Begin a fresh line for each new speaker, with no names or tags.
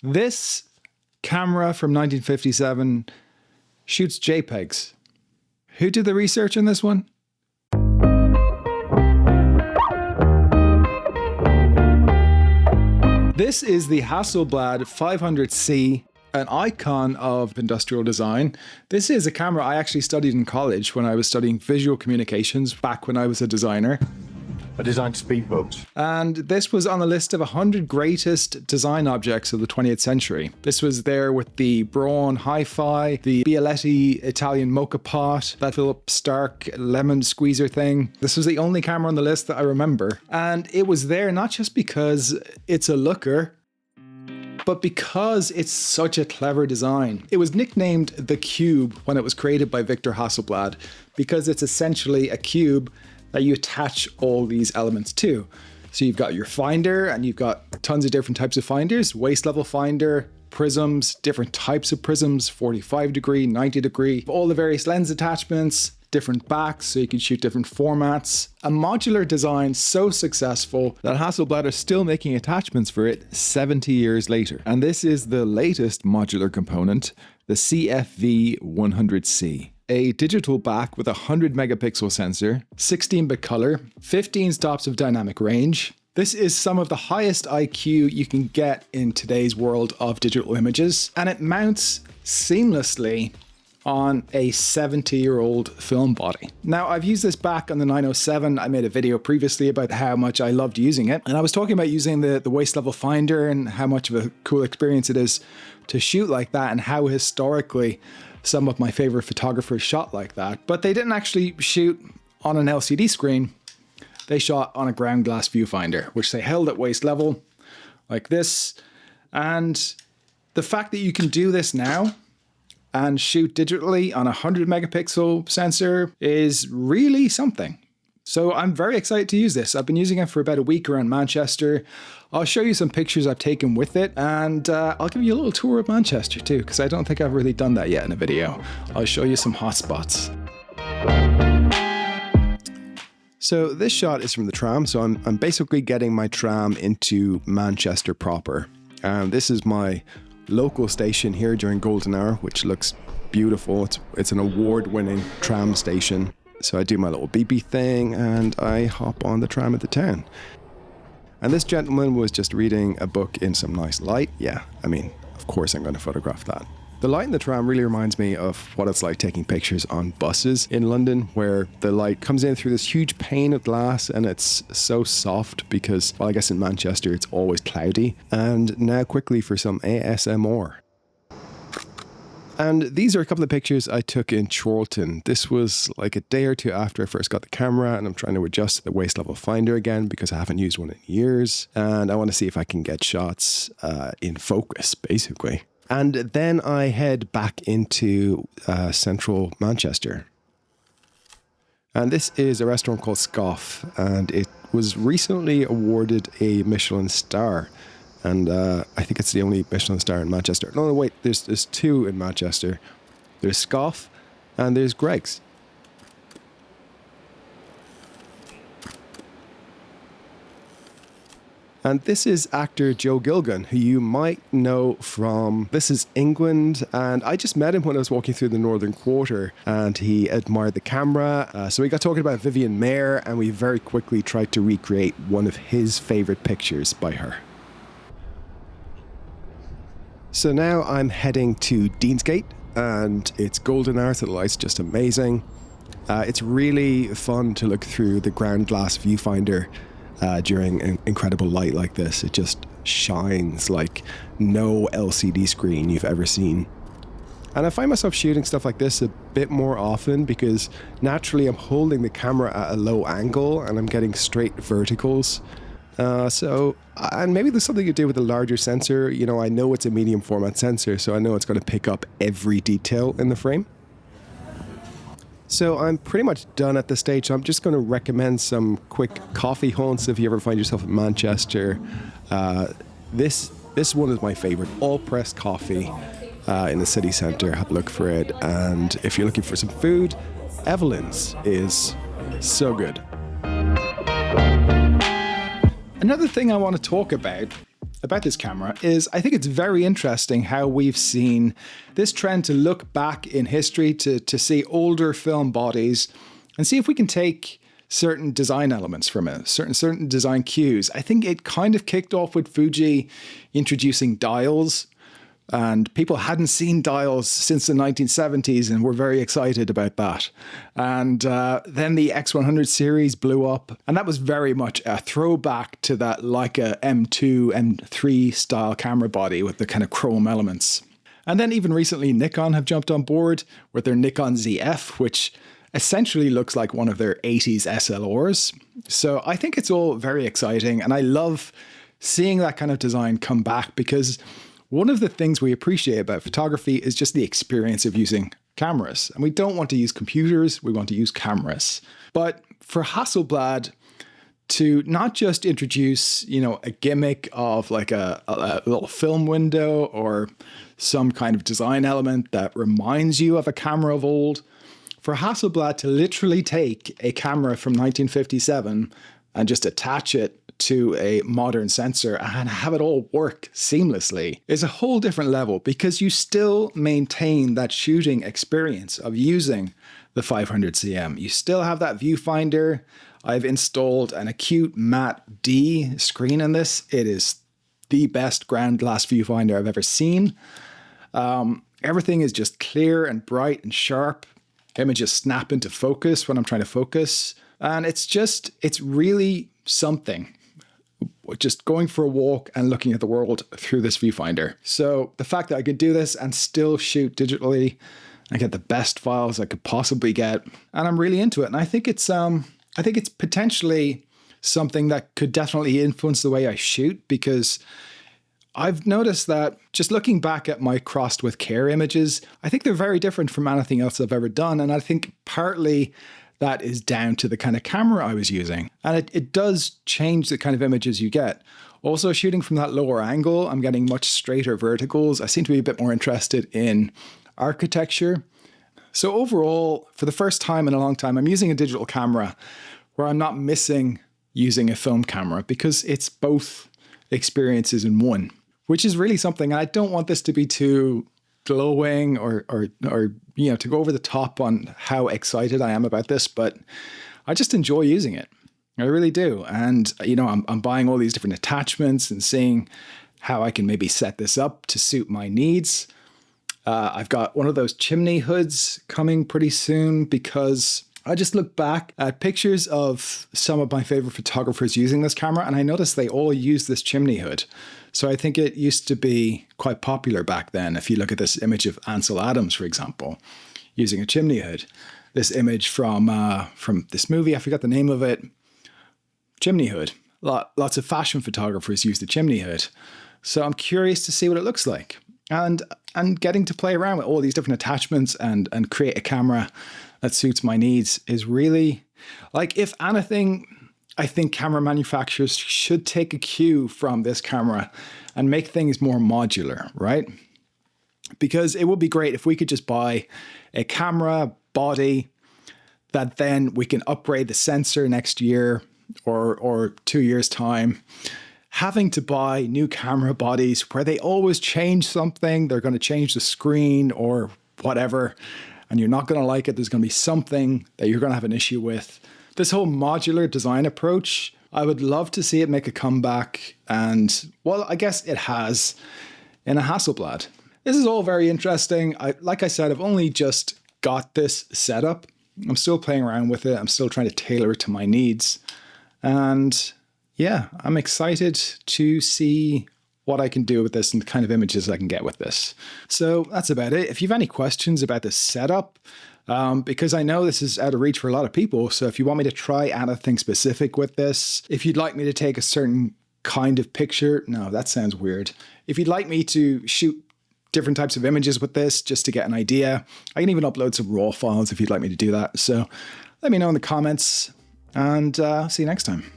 This camera from 1957 shoots JPEGs. Who did the research on this one? This is the Hasselblad 500C, an icon of industrial design. This is a camera I actually studied in college when I was studying visual communications back when I was a designer.
I designed speedboats.
And this was on the list of 100 greatest design objects of the 20th century. This was there with the Braun Hi-Fi, the Bialetti Italian mocha pot, that Philip Stark lemon squeezer thing. This was the only camera on the list that I remember. And it was there not just because it's a looker, but because it's such a clever design. It was nicknamed the Cube when it was created by Victor Hasselblad, because it's essentially a cube that you attach all these elements to. So you've got your finder, and you've got tons of different types of finders, waist level finder, prisms, different types of prisms, 45 degree, 90 degree, all the various lens attachments, different backs, so you can shoot different formats. A modular design so successful that Hasselblad are still making attachments for it 70 years later. And this is the latest modular component, the CFV 100C. A digital back with a 100 megapixel sensor, 16-bit color, 15 stops of dynamic range. This is some of the highest IQ you can get in today's world of digital images, and it mounts seamlessly on a 70-year-old film body. Now, I've used this back on the 907. I made a video previously about how much I loved using it, and I was talking about using the waist level finder and how much of a cool experience it is to shoot like that, and how historically some of my favorite photographers shot like that. But they didn't actually shoot on an LCD screen. They shot on a ground glass viewfinder, which they held at waist level like this. And the fact that you can do this now and shoot digitally on a 100 megapixel sensor is really something. So I'm very excited to use this. I've been using it for about a week around Manchester. I'll show you some pictures I've taken with it, and I'll give you a little tour of Manchester too, because I don't think I've really done that yet in a video. I'll show you some hotspots.
So this shot is from the tram. So I'm basically getting my tram into Manchester proper. This is my local station here during golden hour, which looks beautiful. It's an award-winning tram station. So I do my little beepy thing and I hop on the tram at the town. And this gentleman was just reading a book in some nice light. Yeah, I mean, of course I'm going to photograph that. The light in the tram really reminds me of what it's like taking pictures on buses in London, where the light comes in through this huge pane of glass and it's so soft because, well, I guess in Manchester it's always cloudy. And now quickly for some ASMR. And these are a couple of pictures I took in Chorlton. This was like a day or two after I first got the camera, and I'm trying to adjust the waist level finder again because I haven't used one in years. And I want to see if I can get shots in focus, basically. And then I head back into central Manchester. And this is a restaurant called Scoff, and it was recently awarded a Michelin star. And I think it's the only Michelin star in Manchester. No, wait, there's two in Manchester. There's Scoff and there's Greg's. And this is actor Joe Gilgun, who you might know from This Is England. And I just met him when I was walking through the Northern Quarter, and he admired the camera. So we got talking about Vivian Maier, and we very quickly tried to recreate one of his favorite pictures by her. So now I'm heading to Deansgate, and it's golden hour, so the light's just amazing. It's really fun to look through the ground glass viewfinder during an incredible light like this. It just shines like no LCD screen you've ever seen. And I find myself shooting stuff like this a bit more often because naturally I'm holding the camera at a low angle and I'm getting straight verticals. And maybe there's something to do with the larger sensor. You know, I know it's a medium format sensor, so I know it's going to pick up every detail in the frame. So I'm pretty much done at this stage. So I'm just going to recommend some quick coffee haunts if you ever find yourself in Manchester. This one is my favorite, all pressed coffee in the city centre. Have a look for it. And if you're looking for some food, Evelyn's is so good.
Another thing I want to talk about about this camera is I think it's very interesting how we've seen this trend to look back in history to see older film bodies and see if we can take certain design elements from it, certain design cues. I think it kind of kicked off with Fuji introducing dials, and people hadn't seen dials since the 1970s and were very excited about that. And then the X100 series blew up, and that was very much a throwback to that Leica M2, M3 style camera body with the kind of chrome elements. And then even recently Nikon have jumped on board with their Nikon ZF, which essentially looks like one of their 80s SLRs. So I think it's all very exciting, and I love seeing that kind of design come back, because one of the things we appreciate about photography is just the experience of using cameras. And we don't want to use computers, we want to use cameras. But for Hasselblad to not just introduce, a gimmick of like a little film window or some kind of design element that reminds you of a camera of old, for Hasselblad to literally take a camera from 1957 and just attach it to a modern sensor and have it all work seamlessly is a whole different level, because you still maintain that shooting experience of using the 500cm. You still have that viewfinder. I've installed an acute matte D screen in this. It is the best ground glass viewfinder I've ever seen. Everything is just clear and bright and sharp. Images snap into focus when I'm trying to focus. And it's really something. Just going for a walk and looking at the world through this viewfinder. So the fact that I could do this and still shoot digitally and get the best files I could possibly get, and I'm really into it. And I think it's potentially something that could definitely influence the way I shoot, because I've noticed that just looking back at my crossed with care images, I think they're very different from anything else I've ever done. And I think partly that is down to the kind of camera I was using. And it does change the kind of images you get. Also, shooting from that lower angle, I'm getting much straighter verticals. I seem to be a bit more interested in architecture. So overall, for the first time in a long time, I'm using a digital camera where I'm not missing using a film camera, because it's both experiences in one, which is really something. And I don't want this to be too glowing or to go over the top on how excited I am about this, but I just enjoy using it. I really do. And, I'm buying all these different attachments and seeing how I can maybe set this up to suit my needs. I've got one of those chimney hoods coming pretty soon, because I just look back at pictures of some of my favorite photographers using this camera, and I noticed they all use this chimney hood. So I think it used to be quite popular back then. If you look at this image of Ansel Adams, for example, using a chimney hood. This image from this movie, I forgot the name of it, chimney hood. Lots of fashion photographers use the chimney hood. So I'm curious to see what it looks like. And getting to play around with all these different attachments and create a camera that suits my needs is really, like, if anything, I think camera manufacturers should take a cue from this camera and make things more modular, right? Because it would be great if we could just buy a camera body that then we can upgrade the sensor next year or 2 years' time. Having to buy new camera bodies where they always change something, they're going to change the screen or whatever, and you're not going to like it. There's going to be something that you're going to have an issue with. This whole modular design approach, I would love to see it make a comeback. And, well, I guess it has in a Hasselblad. This is all very interesting. Like I said, I've only just got this set up. I'm still playing around with it. I'm still trying to tailor it to my needs. And yeah, I'm excited to see what I can do with this and the kind of images I can get with this. So that's about it. If you have any questions about this setup, because I know this is out of reach for a lot of people. So if you want me to try anything specific with this, if you'd like me to take a certain kind of picture, no, that sounds weird. If you'd like me to shoot different types of images with this, just to get an idea, I can even upload some raw files if you'd like me to do that. So let me know in the comments, and see you next time.